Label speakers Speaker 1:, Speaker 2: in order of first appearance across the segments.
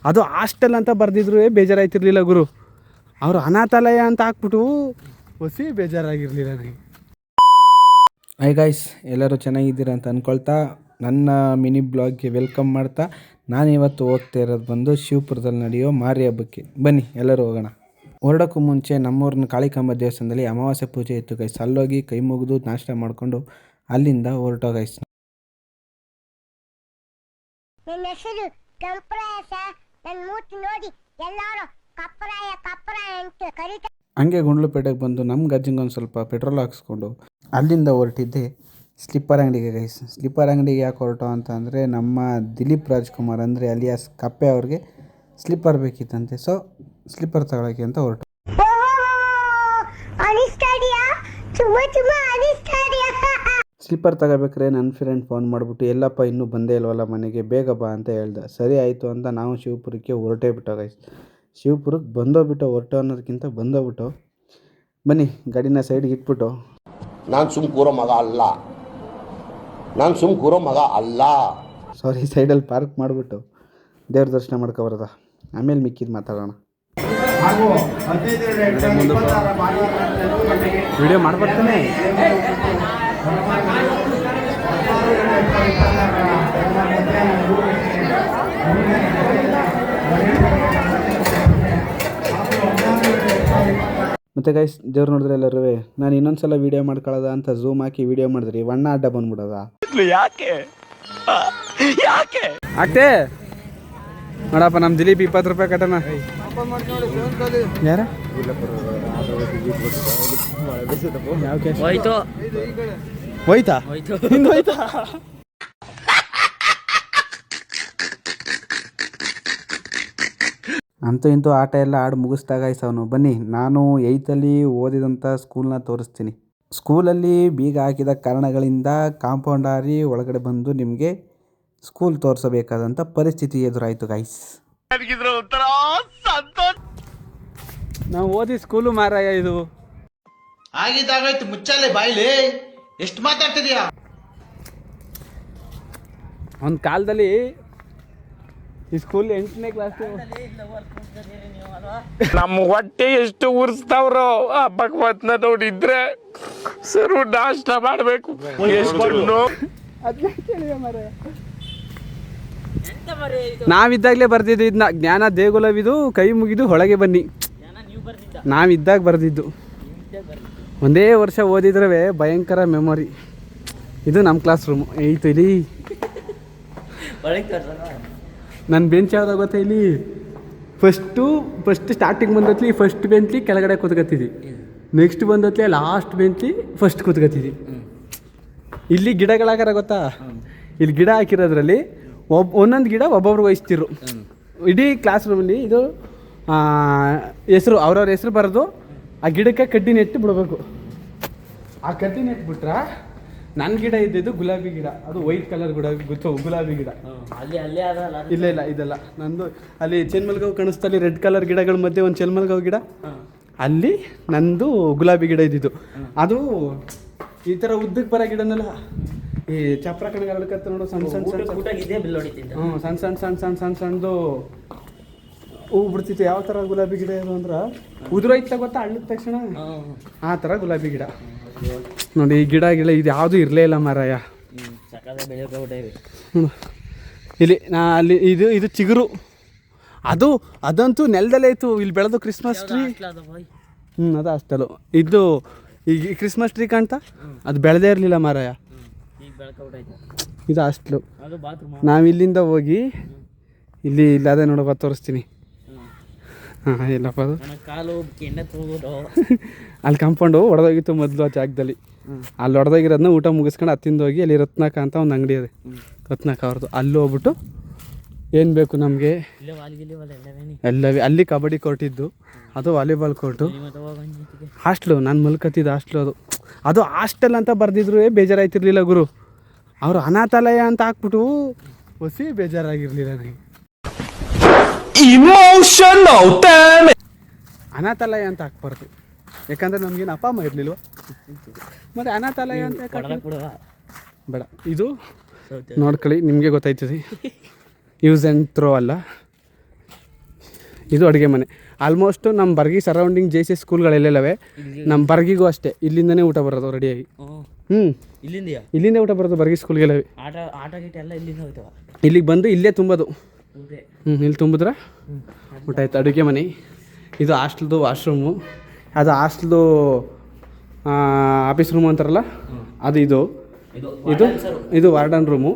Speaker 1: ಅದು ಹಾಸ್ಟೆಲ್ ಅಂತ ಬರೆದಿದ್ರು ಬೇಜಾರಾಯ್ತಿರ್ಲಿಲ್ಲ ಗುರು. ಅವರು ಅನಾಥಾಲಯ ಅಂತ ಹಾಕ್ಬಿಟ್ಟು ಹೊಸಿ ಬೇಜಾರಾಗಿರಲಿಲ್ಲ ನನಗೆ. ಹಾಯ್ ಗಾಯ್ಸ್, ಎಲ್ಲರೂ ಚೆನ್ನಾಗಿದ್ದೀರಾ ಅಂತ ಅಂದ್ಕೊಳ್ತಾ ನನ್ನ ಮಿನಿ ಬ್ಲಾಗ್ಗೆ ವೆಲ್ಕಮ್ ಮಾಡ್ತಾ ನಾನಿವತ್ತು ಹೋಗ್ತಾ ಇರೋದು ಬಂದು ಶಿವಪುರದಲ್ಲಿ ನಡೆಯೋ ಮಾರಿ ಹಬ್ಬಕ್ಕೆ. ಬನ್ನಿ ಎಲ್ಲರೂ ಹೋಗೋಣ. ಹೊರಡೋಕ್ಕೂ ಮುಂಚೆ ನಮ್ಮೂರಿನ ಕಾಳಿಕಾಂಬ ದೇವಸ್ಥಾನದಲ್ಲಿ ಅಮಾವಾಸ್ಯೆ ಪೂಜೆ ಇತ್ತು ಗೈಸ್. ಅಲ್ಲೋಗಿ ಕೈ ಮುಗಿದು ನಾಷ್ಟ ಮಾಡಿಕೊಂಡು ಅಲ್ಲಿಂದ ಹೊರಟೋ ಗೈಸ್.
Speaker 2: ನನ್ನ ಹೆಸರು ಕಂಪ್ರಾಯ ಸರ್. ನನ್ನ ಮೂತಿ ನೋಡಿ ಎಲ್ಲರೂ ಕಪ್ರಾಯ ಕಪ್ರಾಯ ಅಂತ ಕರೀತಾರೆ.
Speaker 1: ಹಂಗೆ ಗುಂಡ್ಲುಪೇಟೆಗೆ ಬಂದು ನಮ್ಮ ಗಜ್ಜಿಂಗೆ ಒಂದು ಸ್ವಲ್ಪ ಪೆಟ್ರೋಲ್ ಹಾಕ್ಸ್ಕೊಂಡು ಅಲ್ಲಿಂದ ಹೊರಟಿದ್ದೆ ಸ್ಲಿಪ್ಪರ್ ಅಂಗಡಿಗೆ ಗೈಸ್. ಸ್ಲಿಪ್ಪರ್ ಅಂಗಡಿಗೆ ಯಾಕೆ ಹೊರಟೋ ಅಂತ ಅಂದರೆ ನಮ್ಮ ದಿಲೀಪ್ ರಾಜ್ಕುಮಾರ್ ಅಂದರೆ ಅಲಿಯಾಸ್ ಕಪ್ಪೆ ಅವ್ರಿಗೆ ಸ್ಲಿಪ್ಪರ್ ಬೇಕಿತ್ತಂತೆ. ಸೊ ಸ್ಲಿಪ್ಪರ್ ತಗೊಳ್ಳೋಕ್ಕೆ ಅಂತ ಹೊರಟು. ಸ್ಲಿಪ್ಪರ್ ತಗೋಬೇಕಾದ್ರೆ ನನ್ನ ಫ್ರೆಂಡ್ ಫೋನ್ ಮಾಡಿಬಿಟ್ಟು ಎಲ್ಲಪ್ಪ ಇನ್ನೂ ಬಂದೇ ಇಲ್ವಲ್ಲ ಮನೆಗೆ, ಬೇಗ ಬಾ ಅಂತ ಹೇಳ್ದೆ. ಸರಿ ಆಯಿತು ಅಂತ ನಾವು ಶಿವಪುರಕ್ಕೆ ಹೊರಟೇ ಬಿಟ್ಟೋ ಗೈಸ್. ಶಿವಪುರಕ್ಕೆ ಬಂದೋಗ್ಬಿಟ್ಟು ಹೊರಟು ಅನ್ನೋದಕ್ಕಿಂತ ಬಂದೋಗ್ಬಿಟ್ಟು ಬನ್ನಿ ಗಾಡಿನ ಸೈಡ್ಗೆ ಇಟ್ಬಿಟ್ಟು
Speaker 3: ನಾನು ಸುಮ್ ಕೂರೋ ಮಗ ಅಲ್ಲ
Speaker 1: ಸಾರಿ ಸೈಡಲ್ಲಿ ಪಾರ್ಕ್ ಮಾಡಿಬಿಟ್ಟು ದೇವ್ರ ದರ್ಶನ ಮಾಡ್ಕೊಬರದ. ಆಮೇಲೆ ಮಿಕ್ಕಿದ್ದು ಮಾತಾಡೋಣ. ವಿಡಿಯೋ ಮಾಡ್ಬರ್ತಾನೆ. ಮತ್ತು ಗೈಸ್ ದೇವ್ರು ನೋಡಿದ್ರೆ ಎಲ್ಲರೂ ನಾನು ಇನ್ನೊಂದ್ಸಲ ವೀಡಿಯೋ ಮಾಡ್ಕೊಳ್ಳೋದ ಅಂತ ಝೂಮ್ ಹಾಕಿ ವೀಡಿಯೋ ಮಾಡಿದ್ರಿ ವಣ್ಣ ಅಡ್ಡ ಬಂದ್ಬಿಡೋದ. ಯಾಕೆ ಆಗ್ತೇ ನೋಡಪ್ಪ ನಮ್ಮ ದಿಲೀಪ್ 20 ರೂಪಾಯಿ ಕಟ್ಟಣ. ಯಾರ ಹೋಯ್ತಾ ಅಂತೂ ಇಂತೂ ಆಟ ಎಲ್ಲ ಆಡಿ ಮುಗಿಸ್ದಾಗ ಅವನು. ಬನ್ನಿ ನಾನು 8th ಓದಿದಂಥ ಸ್ಕೂಲ್ನ ತೋರಿಸ್ತೀನಿ. ಸ್ಕೂಲಲ್ಲಿ ಬೀಗ ಹಾಕಿದ ಕಾರಣಗಳಿಂದ ಕಾಂಪೌಂಡ್ ಹಾರಿ ಒಳಗಡೆ ಬಂದು ನಿಮಗೆ ಸ್ಕೂಲ್ ತೋರಿಸಬೇಕಾದಂಥ ಪರಿಸ್ಥಿತಿ ಎದುರಾಯಿತು ಗೈಸ್. ನಾವು ಓದಿ ಸ್ಕೂಲು ಮಾರಾಯ ಇದು.
Speaker 4: ಆಗಿದ್ದಾಗಾಯ್ತು ಮುಚ್ಚಾಲೆ ಬಾಯ್ಲಿ, ಎಷ್ಟು ಮಾತಾಡ್ತಿದ್ಯಾ?
Speaker 1: ಒಂದು ಕಾಲದಲ್ಲಿ ಈ ಸ್ಕೂಲ್ 8ನೇ ಕ್ಲಾಸ್
Speaker 5: ನಮ್ಮ ಹೊಟ್ಟೆ ಎಷ್ಟು ಉರ್ಸ್ತಾವ್ರೋ ಆ ಭಗವತ್ನ ನೋಡಿದ್ರೆ ಸರು ನಾಷ್ಟ ಮಾಡ್ಬೇಕು.
Speaker 1: ನಾವಿದ್ದಾಗಲೇ ಬರ್ದಿದ್ದು ಇದನ್ನ, ಜ್ಞಾನ ದೇಗುಲವಿದು ಕೈ ಮುಗಿದು ಒಳಗೆ ಬನ್ನಿ. ನಾವಿದ್ದಾಗ ಬರ್ದಿದ್ದು. ಒಂದೇ ವರ್ಷ ಓದಿದ್ರೆ ಭಯಂಕರ ಮೆಮೊರಿ. ಇದು ನಮ್ಮ ಕ್ಲಾಸ್ ರೂಮು. 8th ಇಲ್ಲಿ ನನ್ನ ಬೆಂಚ್ ಯಾವ್ದು ಗೊತ್ತಾ? ಇಲ್ಲಿ ಫಸ್ಟ್ ಸ್ಟಾರ್ಟಿಂಗ್ ಬಂದತ್ಲಿ ಫಸ್ಟ್ ಬೆಂಚ್ಲಿ ಕೆಳಗಡೆ ಕೂತ್ಕೊತಿದ್ವಿ. ನೆಕ್ಸ್ಟ್ ಬಂದತ್ಲಿ ಲಾಸ್ಟ್ ಬೆಂಚ್ಲಿ ಫಸ್ಟ್ ಕೂತ್ಕೊತಿದ್ವಿ. ಇಲ್ಲಿ ಗಿಡಗಳಾಗಾರ ಗೊತ್ತಾ? ಇಲ್ಲಿ ಗಿಡ ಹಾಕಿರೋದ್ರಲ್ಲಿ ಒಂದೊಂದು ಗಿಡ ಒಬ್ಬೊಬ್ರು ವಹಿಸ್ತಿರು. ಇಡೀ ಕ್ಲಾಸ್ ರೂಮಲ್ಲಿ ಇದು ಹೆಸರು ಅವ್ರವ್ರ ಹೆಸರು ಬರೆದು ಆ ಗಿಡಕ್ಕೆ ಕಡ್ಡಿ ನೆಟ್ಟು ಬಿಡಬೇಕು. ಆ ಕಡ್ಡಿ ನೆಟ್ಬಿಟ್ರೆ ನನ್ನ ಗಿಡ ಇದ್ದಿದ್ದು ಗುಲಾಬಿ ಗಿಡ, ಅದು ವೈಟ್ ಕಲರ್ ಗುಲಾಬಿ ಗಿಡ. ಇಲ್ಲ ಇದೆಲ್ಲ ನಂದು. ಅಲ್ಲಿ ಚೆನ್ಮಲ್ಗಾವ್ ಕಾಣಿಸ್ತಲ್ಲಿ ರೆಡ್ ಕಲರ್ ಗಿಡಗಳ ಮಧ್ಯೆ ಒಂದು ಚೆನ್ಮಲ್ಗಾವ್ ಗಿಡ, ಅಲ್ಲಿ ನಂದು ಗುಲಾಬಿ ಗಿಡ ಇದ್ದಿದ್ದು. ಅದು ಈ ಥರ ಉದ್ದಕ್ಕೆ ಬರೋ ಗಿಡನೆಲ್ಲ ಈ ಚಪ್ರ ಕಣಗೆ ಹರಡ್ಕತ್ತ ನೋಡು. ಸಣ್ಣದು ಹೂ ಬಿಡ್ತಿತ್ತು. ಯಾವ ಥರ ಗುಲಾಬಿ ಗಿಡ ಇದು ಅಂದ್ರೆ ಉದುರೋಯ್ತ ಗೊತ್ತಾ ಹಣ್ಣದ ತಕ್ಷಣ, ಆ ಥರ ಗುಲಾಬಿ ಗಿಡ ನೋಡಿ. ಈ ಗಿಡ ಇದು ಯಾವುದು ಇರಲೇ ಇಲ್ಲ ಮಾರಾಯ. ಇಲ್ಲಿ ಅಲ್ಲಿ ಇದು ಚಿಗುರು, ಅದಂತೂ ನೆಲದಲ್ಲೇ ಇತ್ತು. ಇಲ್ಲಿ ಬೆಳೆದು ಕ್ರಿಸ್ಮಸ್ ಟ್ರೀ, ಅದು ಅಷ್ಟಲು ಇದು. ಈಗ ಕ್ರಿಸ್ಮಸ್ ಟ್ರೀ ಕಾಣ್ತಾ, ಅದು ಬೆಳೆದೇ ಇರಲಿಲ್ಲ ಮಾರಾಯ. ಇದು ಅಷ್ಟಲು. ನಾವು ಇಲ್ಲಿಂದ ಹೋಗಿ ಇಲ್ಲಿ ಅದೇ ನೋಡಪ್ಪ ತೋರಿಸ್ತೀನಿ. ಹಾಂ ಇಲ್ಲಪ್ಪ ಅದು ಅಲ್ಲಿ ಕಾಂಪೌಂಡು ಹೊಡೆದೋಗಿತ್ತು ಮೊದಲು ಆ ಜಾಗದಲ್ಲಿ. ಅಲ್ಲಿ ಹೊಡೆದೋಗಿರೋದನ್ನ ಊಟ ಮುಗಿಸ್ಕೊಂಡು ಹತ್ತಿಂದ ಹೋಗಿ ಅಲ್ಲಿ ರತ್ನಾಕ ಅಂತ ಒಂದು ಅಂಗಡಿ ಇದೆ, ರತ್ನಾಕ ಅವ್ರದ್ದು. ಅಲ್ಲಿ ಹೋಗ್ಬಿಟ್ಟು ಏನು ಬೇಕು ನಮಗೆ ಎಲ್ಲವೇ. ಅಲ್ಲಿ ಕಬಡ್ಡಿ ಕೋರ್ಟ್ ಇದ್ದು, ಅದು ವಾಲಿಬಾಲ್ ಕೋರ್ಟು. ಹಾಸ್ಟ್ಲು ನಾನು ಮಲ್ಕತ್ತಿದ್ದು ಹಾಸ್ಟ್ಲು. ಅದು ಹಾಸ್ಟೆಲ್ ಅಂತ ಬರೆದಿದ್ರು ಬೇಜಾರಾಯ್ತಿರ್ಲಿಲ್ಲ ಗುರು. ಅವರು ಅನಾಥಾಲಯ ಅಂತ ಹಾಕ್ಬಿಟ್ಟು ಹೊಸಿ ಬೇಜಾರಾಗಿರಲಿಲ್ಲ ನನಗೆ. ಅನಾಥಾಲಯ ಅಂತ ಹಾಕ್ಬಾರ್ದು, ಯಾಕಂದರೆ ನಮಗೇನು ಅಪ್ಪ ಅಮ್ಮ ಇರಲಿಲ್ವ. ಮತ್ತು ಅನಾಥಾಲಯ ಅಂತ ಬೇಡ. ಇದು ನೋಡ್ಕೊಳ್ಳಿ, ನಿಮಗೆ ಗೊತ್ತಾಯ್ತದೆ. ಯೂಸ್ ಆ್ಯಂಡ್ ಥ್ರೋ ಅಲ್ಲ, ಇದು ಅಡುಗೆ ಮನೆ. ಆಲ್ಮೋಸ್ಟು ನಮ್ಮ ಬರ್ಗಿ ಸರೌಂಡಿಂಗ್ ಜೆ ಸಿ ಸ್ಕೂಲ್ಗಳೆಲ್ಲವೇ ನಮ್ಮ ಬರ್ಗಿಗೂ ಅಷ್ಟೇ ಇಲ್ಲಿಂದನೇ ಊಟ ಬರೋದು ರೆಡಿಯಾಗಿ. ಇಲ್ಲಿಂದೇ ಊಟ ಬರೋದು ಬರ್ಗಿ ಸ್ಕೂಲ್ಗೆಲ್ಲವೇ.
Speaker 6: ಆಟ ಗೀಟ ಎಲ್ಲ ಇಲ್ಲಿಂದ ಹೋಗ್ತಾವ.
Speaker 1: ಇಲ್ಲಿಗೆ ಬಂದು ಇಲ್ಲೇ ತುಂಬೋದು. ಇಲ್ಲಿ ತುಂಬಿದ್ರೆ ಊಟ ಆಯ್ತು. ಅಡುಗೆ ಮನೆ ಇದು ಹಾಸ್ಟೆಲ್ದು ವಾಶ್ರೂಮು, ಅದು ಹಾಸ್ಟೆಲ್ದು ಆಫೀಸ್ ರೂಮು ಅಂತಾರಲ್ಲ ಅದು. ಇದು ಇದು ವಾರ್ಡನ್ ರೂಮು,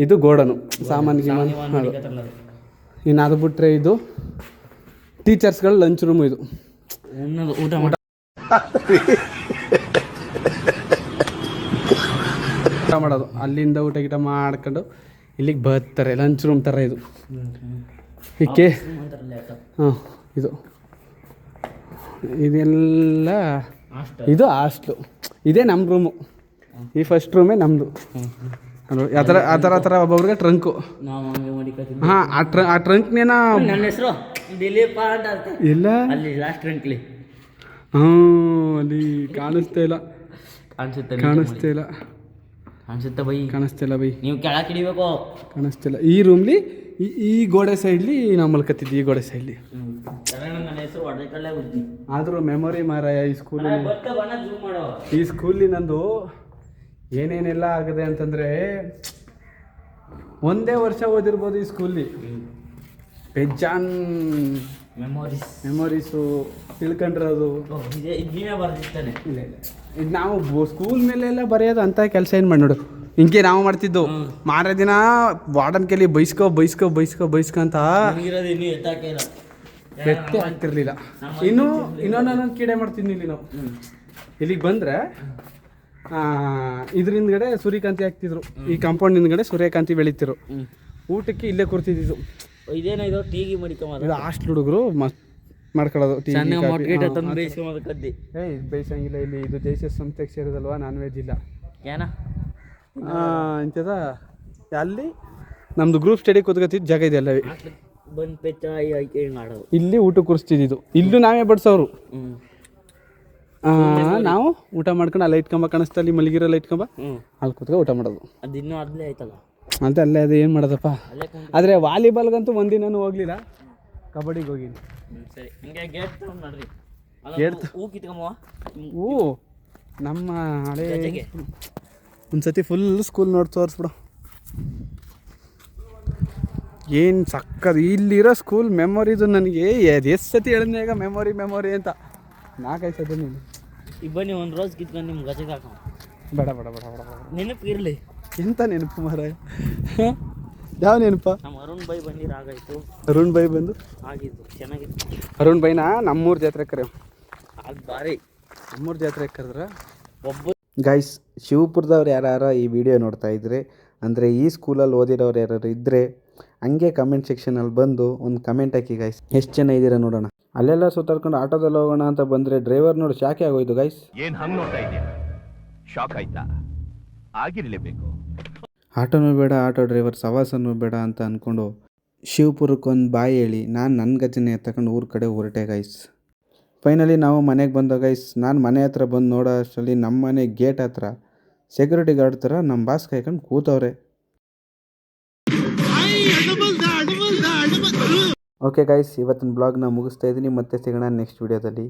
Speaker 1: ಇದು ಗೋಡನು ಸಾಮಾನು ಗೀಮಾನು ಅದು. ಇನ್ನು ಅದು ಬಿಟ್ಟರೆ ಇದು ಟೀಚರ್ಸ್ಗಳ ಲಂಚ್ ರೂಮು. ಇದು
Speaker 6: ಊಟ
Speaker 1: ಊಟ ಮಾಡೋದು. ಅಲ್ಲಿಂದ ಊಟ ಗೀಟ ಮಾಡ್ಕೊಂಡು ಇಲ್ಲಿಗೆ ಬರ್ತಾರೆ. ಲಂಚ್ ರೂಮ್ ಥರ ಇದು. ಇಕ್ಕೆ ಹಾಂ ಇದು ಇದೆಲ್ಲ ಇದು ಹಾಸ್ಟ್ಲು. ಇದೇ ನಮ್ಮ ರೂಮು. ಈ ಫಸ್ಟ್ ರೂಮೇ ನಮ್ಮದು. ಆ ಥರ ಒಬ್ಬೊಬ್ರಿಗೆ ಟ್ರಂಕು. ಹಾಂ ಆ ಟ್ರಂಕ್ನೇನ
Speaker 6: ನನ್ನ ಹೆಸರು ದಿಲೀಪ ಅಂತ ಅರ್ಥ.
Speaker 1: ಇಲ್ಲ
Speaker 6: ಅಲ್ಲಿ ಲಾಸ್ಟ್ ಟ್ರಂಕ್ಲಿ.
Speaker 1: ಹ್ಞೂ ಅಲ್ಲಿ ಕಾಣಿಸ್ತಾ ಇಲ್ಲ.
Speaker 6: ಅನ್ಸುತ್ತೆ ಬೈ.
Speaker 1: ಕಾಣಿಸ್ತಿಲ್ಲ ಬೈ.
Speaker 6: ನೀವು ಕೆಳಗೆ ಹಿಡಿಬೇಕು.
Speaker 1: ಕಾಣಿಸ್ತಿಲ್ಲ. ಈ ರೂಮ್ಲಿ ಈ ಗೋಡೆ ಸೈಡ್ಲಿ ನಾವು ಮಲ್ಕತ್ತಿದ್ವಿ. ಈ ಗೋಡೆ ಸೈಡ್ಲಿ.
Speaker 6: ನನ್ನ ಹೆಸರು ಹೊಡೆಕಲ್ಲೇ ಬಿಡ್ತೀನಿ.
Speaker 1: ಆದರೂ ಮೆಮೊರಿ ಮಾರಾಯ ಈ ಸ್ಕೂಲಿ ನಂದು ಏನೇನೆಲ್ಲ ಆಗಿದೆ ಅಂತಂದರೆ ಒಂದೇ ವರ್ಷ ಓದಿರ್ಬೋದು ಈ ಸ್ಕೂಲಿ. ಬೆಜ್ಜಾನ್ ಮೆಮೊರೀಸು ತಿಳ್ಕೊಂಡಿರೋದು.
Speaker 6: ನೀವೇ ಬರ್ದಿರ್ತಾನೆ.
Speaker 1: ಇಲ್ಲ ಇದು ನಾವು ಸ್ಕೂಲ್ ಮೇಲೆಲ್ಲ ಬರೆಯೋದು ಅಂತ ಕೆಲಸ ಏನು ಮಾಡಿ ನೋಡು. ಹಿಂಗೆ ನಾವು ಮಾಡ್ತಿದ್ದು. ಮಾರೇ ದಿನ ವಾರ್ಡನ್ ಕೇಳಿ ಬೈಸ್ಕೊ ಅಂತ ಎತ್ತೇ ಆಗ್ತಿರ್ಲಿಲ್ಲ. ಇನ್ನೊಂದೊಂದು ಕೀಡೆ ಮಾಡ್ತಿದ್ವಿ ಇಲ್ಲಿ ನಾವು. ಇಲ್ಲಿಗೆ ಬಂದರೆ ಇದ್ರ ಹಿಂದ್ಗಡೆ ಸೂರ್ಯಕಾಂತಿ ಹಾಕ್ತಿದ್ರು. ಈ ಕಾಂಪೌಂಡ್ ಹಿಂದ್ಗಡೆ ಸೂರ್ಯಕಾಂತಿ ಬೆಳೀತಿರು. ಊಟಕ್ಕೆ ಇಲ್ಲೇ ಕೂರ್ತಿದ್ದು.
Speaker 6: ಇದೇನೋ ಟೀಗಿ ಮಡಿಕೊಂಬ.
Speaker 1: ಇದು ಹಾಸ್ಟೆಲ್ ಹುಡುಗರು ಮಾಡ್ಕೊಳ್ಳೋದು. ಬೇಯಿಸಂಗಿಲ್ಲ ಇಲ್ಲಿ. ಇದು ಜೈಸಸ್ ಸಂಸ್ಥೆಗೆ ಸೇರಿದಲ್ವಾ, ನಾನ್ ವೆಜ್ ಇಲ್ಲ. ಇಂಥದ ಅಲ್ಲಿ ನಮ್ಮದು ಗ್ರೂಪ್ ಸ್ಟಡಿ ಕೂತ್ಕೊತಿದ್ದು ಜಾಗ ಇದೆ ಅಲ್ಲವೇ. ಇಲ್ಲಿ ಊಟ ಕೂರಿಸ್ತಿದ್ದು. ಇಲ್ಲೂ ನಾವೇ ಬಡ್ಸೋರು. ನಾವು ಊಟ ಮಾಡ್ಕೊಂಡು ಅಲ್ಲಿ ಲೈಟ್ ಕಂಬ ಕಾಣಿಸ್ತಾ, ಅಲ್ಲಿ ಮಲಗಿರೋ ಲೈಟ್ ಕಂಬ, ಅಲ್ಲಿ ಕೂತ್ಕೊಂಡು ಊಟ ಮಾಡೋದು.
Speaker 6: ಅದಿನ್ನೂ ಅಲ್ಲೇ ಆಯ್ತಲ್ಲ.
Speaker 1: ಅಂತ ಅಲ್ಲೇ ಅದು ಏನು ಮಾಡೋದಪ್ಪ. ಆದರೆ ವಾಲಿಬಾಲ್ಗಂತೂ ಒಂದಿನೂ ಹೋಗ್ಲಿಲ್ಲ. ಕಬಡ್ಡಿಗೆ ಹೋಗಿನಿ. ಹೂ ನಮ್ಮ ಹಳೆ ಒಂದ್ಸತಿ ಫುಲ್ ಸ್ಕೂಲ್ ನೋಡಿ ತೋರಿಸ್ಬಿಡು. ಏನು ಸಕ್ಕದು ಇಲ್ಲಿರೋ ಸ್ಕೂಲ್ ಮೆಮೊರೀಸು. ನನಗೆ ಎಷ್ಟು ಸತಿ ಹೇಳಿದ್ನೆ ಈಗ ಮೆಮೊರಿ ಅಂತ. 4-5 ಸತಿ ನೀನು
Speaker 6: ಈಗ ಬನ್ನಿ ಒಂದು ರೋಸ್ ಕಿತ್ಕೊಂಡು ನಿಮ್ಮ ಗಜಗೆ ಹಾಕೋ.
Speaker 1: ಬೇಡ
Speaker 6: ನೆನಪು ಇರಲಿ.
Speaker 1: ಎಂತ ನೆನಪು ಮಾರಾಯ? ಯಾವ ನೆನಪ?
Speaker 6: ನಮ್ಮ ಅರುಣ್ ಬೈ ಬಂದಿರ ಆಗಾಯ್ತು.
Speaker 1: ಅರುಣ್ ಬೈ ಬಂದು
Speaker 6: ಆಗಿದ್ದು ಚೆನ್ನಾಗಿತ್ತು.
Speaker 1: ಅರುಣ್ ಬೈನ ನಮ್ಮೂರು ಜಾತ್ರೆ ಕರೆಯೋ.
Speaker 6: ಅದು ಬಾರಿ
Speaker 1: ನಮ್ಮೂರು ಜಾತ್ರೆ ಕರೆದ್ರೆ
Speaker 6: ಒಬ್ಬ
Speaker 1: ಗೈಸ್. ಶಿವಪುರದವ್ರು ಯಾರು ಈ ವಿಡಿಯೋ ನೋಡ್ತಾ ಇದ್ರೆ ಅಂದರೆ ಈ ಸ್ಕೂಲಲ್ಲಿ ಓದಿರೋರು ಯಾರು ಇದ್ದರೆ ಹಂಗೆ ಕಮೆಂಟ್ ಸೆಕ್ಷನಲ್ಲಿ ಬಂದು ಒಂದು ಕಮೆಂಟ್ ಹಾಕಿ ಗೈಸ್. ಎಷ್ಟು ಜನ ಇದ್ದೀರಾ ನೋಡೋಣ. ಅಲ್ಲೆಲ್ಲ ಸುತ್ತಾಡ್ಕೊಂಡು ಆಟೋದಲ್ಲಿ ಹೋಗೋಣ ಅಂತ ಬಂದರೆ ಡ್ರೈವರ್ ನೋಡಿ ಶಾಕೆ ಆಗೋಯ್ತು ಗೈಸ್.
Speaker 7: ಏನು ಹಂಗೆ ನೋಡ್ತಾ ಇದೆಯಾ? ಶಾಕ್ ಆಯ್ತಾ? ಆಗಿರಲೇಬೇಕು.
Speaker 1: ಆಟೋನೂ ಬೇಡ, ಆಟೋ ಡ್ರೈವರ್ ಸವಾಸನೂ ಬೇಡ ಅಂತ ಅಂದ್ಕೊಂಡು ಶಿವಪುರಕ್ಕೊಂದು ಬಾಯಿ ಹೇಳಿ ನಾನು ನನ್ನ ಗಜನೆ ಎತ್ತಕೊಂಡು ಊರ ಕಡೆ ಹೊರಟೆ ಗೈಸ್. ಫೈನಲಿ ನಾವು ಮನೆಗೆ ಬಂದ ಗೈಸ್. ನಾನು ಮನೆ ಹತ್ರ ಬಂದು ನೋಡೋ ಅಷ್ಟರಲ್ಲಿ ನಮ್ಮ ಮನೆ ಗೇಟ್ ಹತ್ರ ಸೆಕ್ಯೂರಿಟಿ ಗಾರ್ಡ್ ಥರ ನಮ್ಮ ಬಾಸ್ ಕಾಯ್ಕೊಂಡು ಕೂತವ್ರೆ. ಓಕೆ ಗೈಸ್, ಇವತ್ತಿನ ಬ್ಲಾಗ್ನ ಮುಗಿಸ್ತಾ ಇದ್ದೀನಿ. ಮತ್ತೆ ಸಿಗೋಣ ನೆಕ್ಸ್ಟ್ ವಿಡಿಯೋದಲ್ಲಿ.